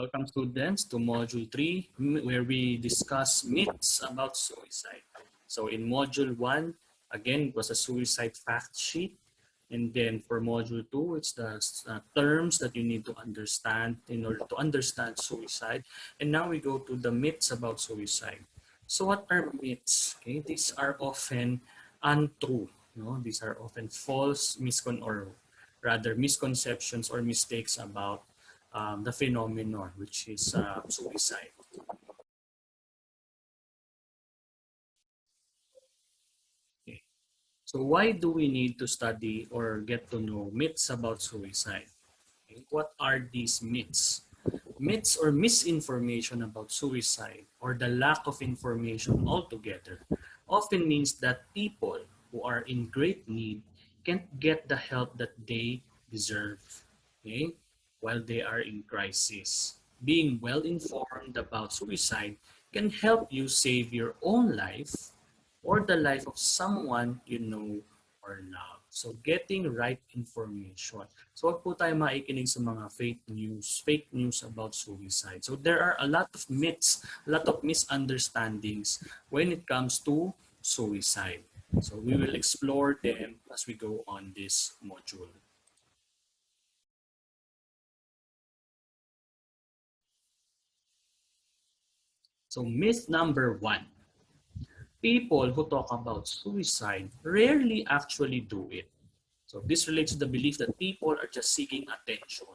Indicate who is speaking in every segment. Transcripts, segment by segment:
Speaker 1: Welcome students to Module 3 where we discuss myths about suicide. So in Module 1, again, it was a suicide fact sheet. And then for Module 2, it's the terms that you need to understand in order to understand suicide. And now we go to the myths about suicide. So what are myths? Okay, these are often untrue. No? These are often false misconceptions or mistakes about the phenomenon, which is suicide. Okay. So why do we need to study or get to know myths about suicide? Okay. What are these myths? Myths or misinformation about suicide or the lack of information altogether often means that people who are in great need can't get the help that they deserve, okay, while they are in crisis. Being well informed about suicide can help you save your own life or the life of someone you know or love. So getting right information. So wag po tayo maikinig sa mga fake news about suicide. So there are a lot of myths, a lot of misunderstandings when it comes to suicide. So we will explore them as we go on this module. So myth number 1. People who talk about suicide rarely actually do it. So this relates to the belief that people are just seeking attention.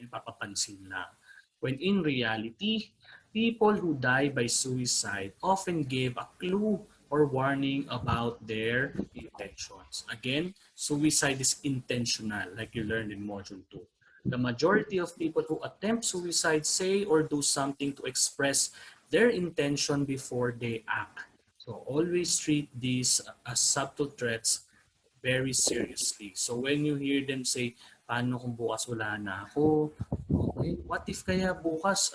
Speaker 1: Papapansin lang. When in reality, people who die by suicide often give a clue or warning about their intentions. Again, suicide is intentional, like you learned in Module 2. The majority of people who attempt suicide say or do something to express their intention before they act. So always treat these as subtle threats very seriously. So when you hear them say, paano kung bukas wala na ako? Okay, what if kaya bukas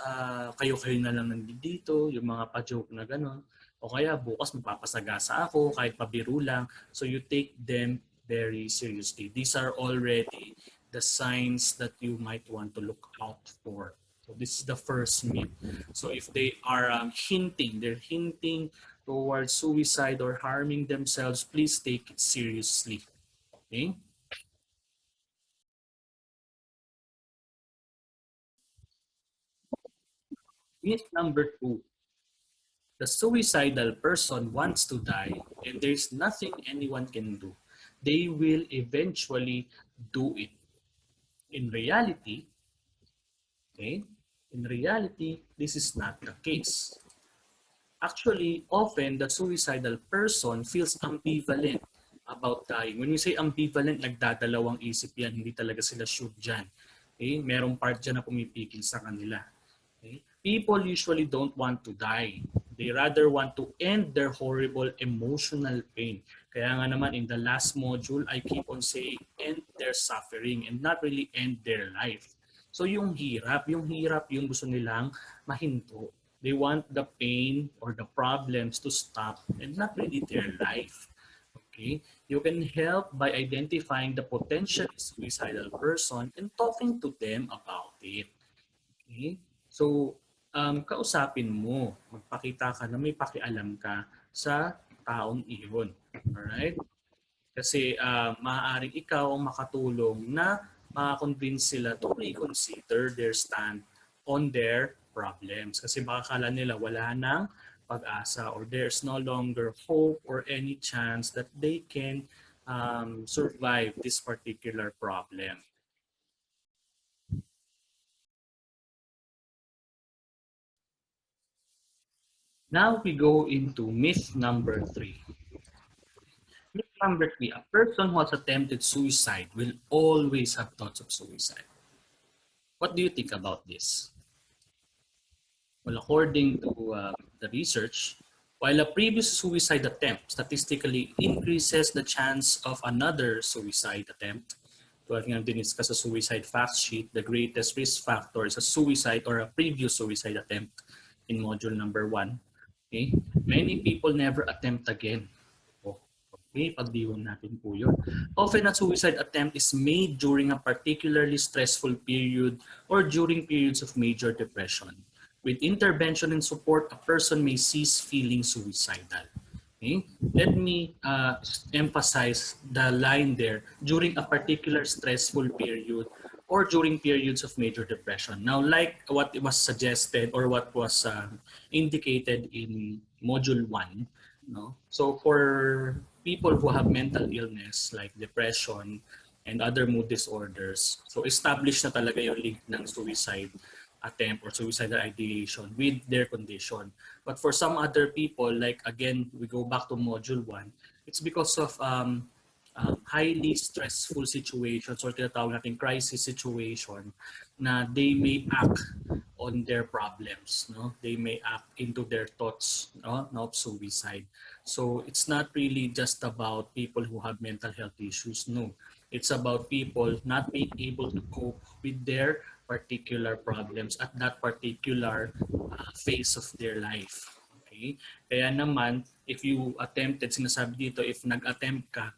Speaker 1: kayo-kayo na lang nandito, yung mga pa-joke na gano'n. O kaya bukas magpapasagasa ako kahit pabiro lang. So you take them very seriously. These are already the signs that you might want to look out for. So this is the first myth. So if they are they're hinting towards suicide or harming themselves, please take it seriously. Okay? Myth number 2. The suicidal person wants to die and there's nothing anyone can do. They will eventually do it. In reality, okay, this is not the case. Actually, often the suicidal person feels ambivalent about dying. When we say ambivalent, nagdadalawang isip yan, hindi talaga sila sure dyan. Okay? Merong part dyan na pumipigil sa kanila. Okay? People usually don't want to die. They rather want to end their horrible emotional pain. Kaya nga naman in the last module, I keep on saying end their suffering and not really end their life. So yung hirap yung gusto nilang mahinto. They want the pain or the problems to stop and not really their life. Okay? You can help by identifying the potential suicidal person and talking to them about it. Okay? So, kausapin mo. Magpakita ka na may pakialam ka sa taong iyon. Alright? Kasi maaaring ikaw ang makatulong na makakonvince sila to reconsider their stand on their problems. Kasi baka kala nila wala nang pag-asa or there's no longer hope or any chance that they can survive this particular problem. Now we go into myth number 3. Myth number 3, a person who has attempted suicide will always have thoughts of suicide. What do you think about this? Well, according to the research, while a previous suicide attempt statistically increases the chance of another suicide attempt, tulad nga diniscuss sa suicide fact sheet, the greatest risk factor is a suicide or a previous suicide attempt in module number 1. Okay? Many people never attempt again. Oh, Okay, pagdiwang natin po yun. Often a suicide attempt is made during a particularly stressful period or during periods of major depression. With intervention and support, a person may cease feeling suicidal. Okay? Let me emphasize the line there, during a particular stressful period or during periods of major depression. Now, like what was suggested or what was indicated in Module 1, no? So for people who have mental illness like depression and other mood disorders, so established na talaga yung link ng suicide attempt or suicidal ideation with their condition. But for some other people, like again, we go back to module 1, it's because of highly stressful situations or tinatawag natin crisis situation na they may act on their problems, no? They may act into their thoughts, no, of suicide. So it's not really just about people who have mental health issues, no. It's about people not being able to cope with their particular problems at that particular phase of their life. Okay? Kaya naman, if you attempted, sinasabi dito, if nag-attempt ka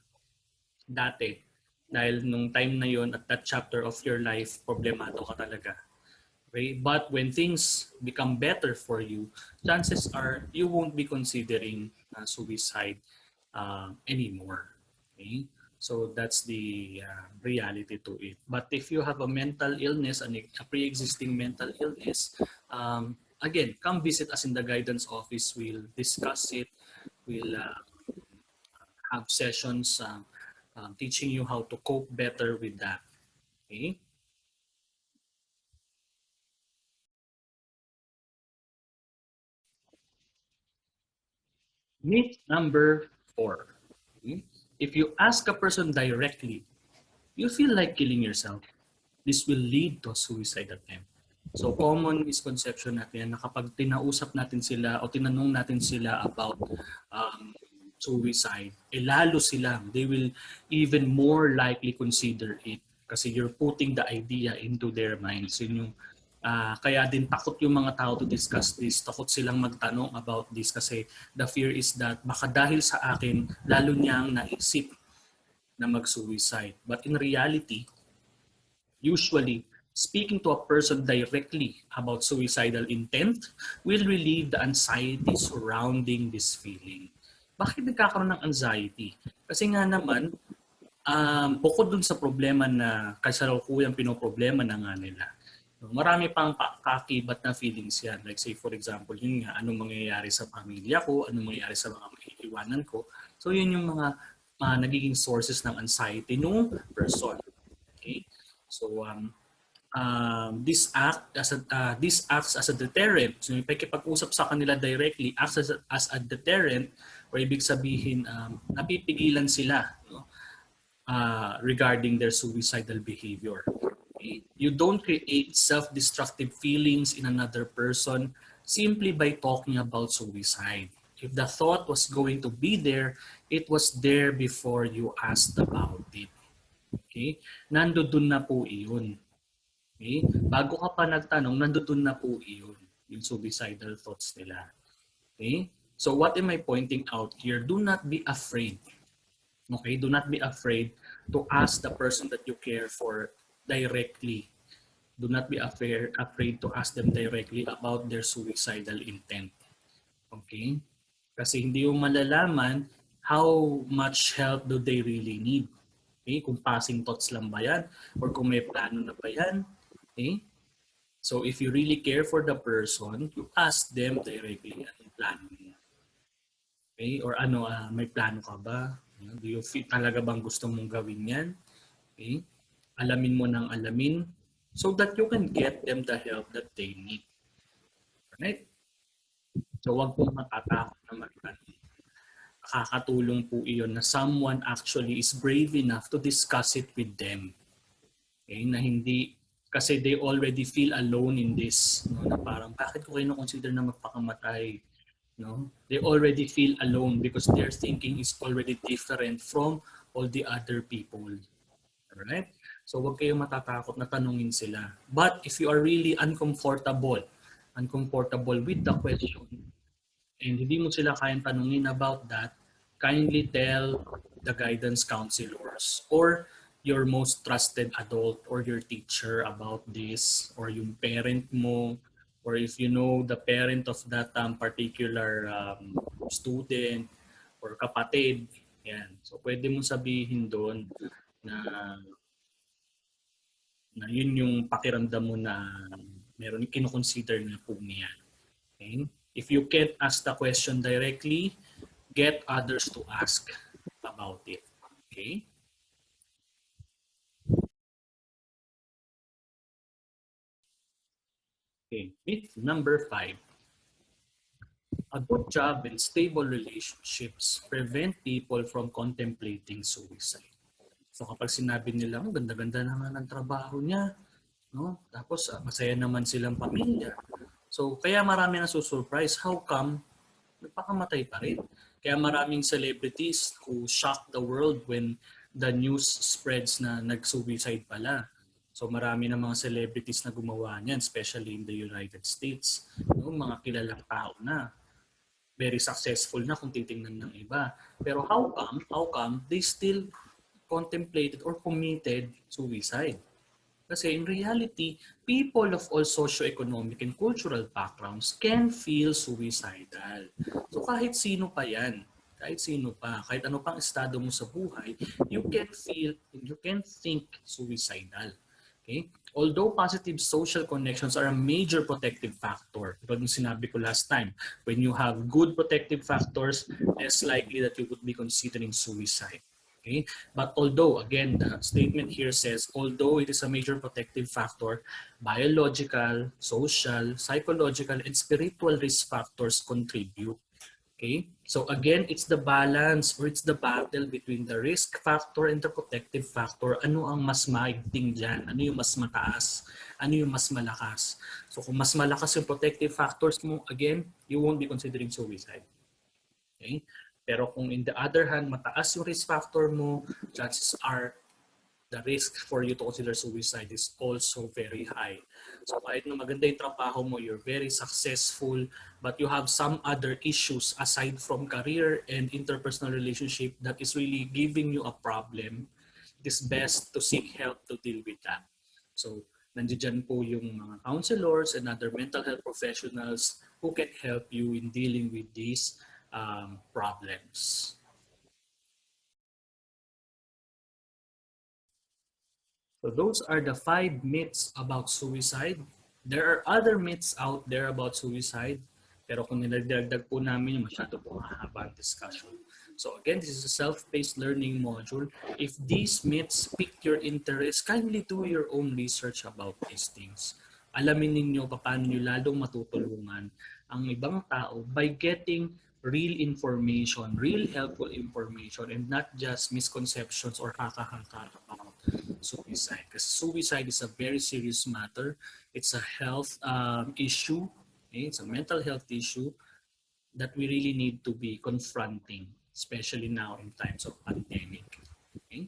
Speaker 1: dati, dahil nung time na yon at that chapter of your life, problemado ka talaga. Okay? But when things become better for you, chances are you won't be considering suicide anymore. Okay? So that's the reality to it. But if you have a mental illness, a pre-existing mental illness, again, come visit us in the guidance office. We'll discuss it. We'll have sessions teaching you how to cope better with that. Okay? Myth number 4. Okay? If you ask a person directly, you feel like killing yourself, this will lead to a suicide attempt. So common misconception natin na kapag tinausap natin sila o tinanong natin sila about suicide, lalo silang, they will even more likely consider it kasi you're putting the idea into their minds. Yun yung, kaya din takot yung mga tao to discuss this, takot silang magtanong about this kasi the fear is that baka dahil sa akin, lalo niyang naisip na mag-suicide. But in reality, usually, speaking to a person directly about suicidal intent will relieve the anxiety surrounding this feeling. Bakit nagkakaroon ng anxiety? Kasi nga naman, bukod dun sa problema na kasalukuyang pinoproblema na nga nila, marami pang kakibat na feelings yan. Like say for example, yun nga, anong mangyayari sa pamilya ko, anong mangyayari sa mga maiiwanan ko. So yun yung mga nagiging sources ng anxiety ng person. Okay? So this acts as a deterrent. So yung pakikipag-usap sa kanila directly acts as a deterrent or ibig sabihin napipigilan sila, no? Regarding their suicidal behavior. Okay? You don't create self-destructive feelings in another person simply by talking about suicide. If the thought was going to be there, it was there before you asked about it. Okay? Nandoon na po iyon. Okay? Bago ka pa nagtanong, nandoon na po iyon. Yung suicidal thoughts nila. Okay? So what am I pointing out here? Do not be afraid. Okay? Do not be afraid to ask the person that you care for directly. Do not be afraid to ask them directly about their suicidal intent. Okay? Kasi hindi mo malalaman how much help do they really need. Okay? Kung passing thoughts lang ba yan? Or kung may plano na ba yan? Okay? So if you really care for the person, you ask them directly anong plano mo. Okay? Or ano, may plano ka ba? Do you feel talaga bang gusto mong gawin yan? Okay? Alamin mo ng alamin so that you can get them the help that they need. Right? So wag pong matatakot na magtanong. Nakakatulong po iyon na someone actually is brave enough to discuss it with them. Okay? Na hindi, kasi they already feel alone in this. No? Na parang, bakit ko kayo consider na magpakamatay? No? They already feel alone because their thinking is already different from all the other people. Alright? So huwag kayong matatakot na tanungin sila. But if you are really uncomfortable with the question, and hindi mo sila kayang tanungin about that, kindly tell the guidance counselors or your most trusted adult or your teacher about this, or yung parent mo, or if you know the parent of that particular student or kapatid. Yan. So pwede mo sabihin doon na yun yung pakiramdam mo na meron kinoconsider na po niya. Okay? If you can't ask the question directly, get others to ask about it. Okay? Okay. Myth number 5. A good job and stable relationships prevent people from contemplating suicide. So kapag sinabi nila, oh, ganda-ganda naman ang trabaho niya, no? Tapos masaya naman silang pamilya. So kaya marami na susurprise, how come nagpakamatay pa rin? Kaya maraming celebrities who shock the world when the news spreads na nag-suicide pala. So marami na mga celebrities na gumawa niyan, especially in the United States. No, mga kilalang tao na very successful na kung titingnan ng iba. Pero how come they still contemplated or committed suicide? Kasi in reality, people of all socioeconomic and cultural backgrounds can feel suicidal. So kahit sino pa yan, kahit sino pa, kahit ano pang estado mo sa buhay, you can feel, you can think suicidal. Okay? Although positive social connections are a major protective factor, tulad ng sinabi ko last time, when you have good protective factors, less likely that you would be considering suicide. Okay? But although, again, the statement here says, although it is a major protective factor, biological, social, psychological, and spiritual risk factors contribute. Okay? So again, it's the balance or it's the battle between the risk factor and the protective factor. Ano ang mas maigting dyan? Ano yung mas mataas? Ano yung mas malakas? So kung mas malakas yung protective factors mo, again, you won't be considering suicide. Okay? Pero kung in the other hand, mataas yung risk factor mo, chances are the risk for you to consider suicide is also very high. So kahit na maganda yung trabaho mo, you're very successful, but you have some other issues aside from career and interpersonal relationship that is really giving you a problem, it is best to seek help to deal with that. So nandiyan po yung mga counselors and other mental health professionals who can help you in dealing with these problems. So those are the 5 myths about suicide. There are other myths out there about suicide, pero kung nilagdag po namin, masyado po mahaba ang discussion. So again, this is a self-paced learning module. If these myths pique your interest, kindly do your own research about these things. Alamin ninyo paano nyo lalong matutulungan ang ibang tao by getting real information, real helpful information, and not just misconceptions or haka-haka about suicide. Because suicide is a very serious matter. It's a health issue. Okay? It's a mental health issue that we really need to be confronting, especially now in times of pandemic. Okay?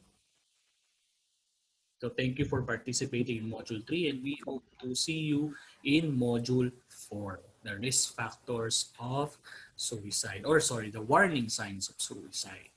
Speaker 1: So thank you for participating in Module 3, and we hope to see you in Module 4, the risk factors of suicide, or sorry, the warning signs of suicide.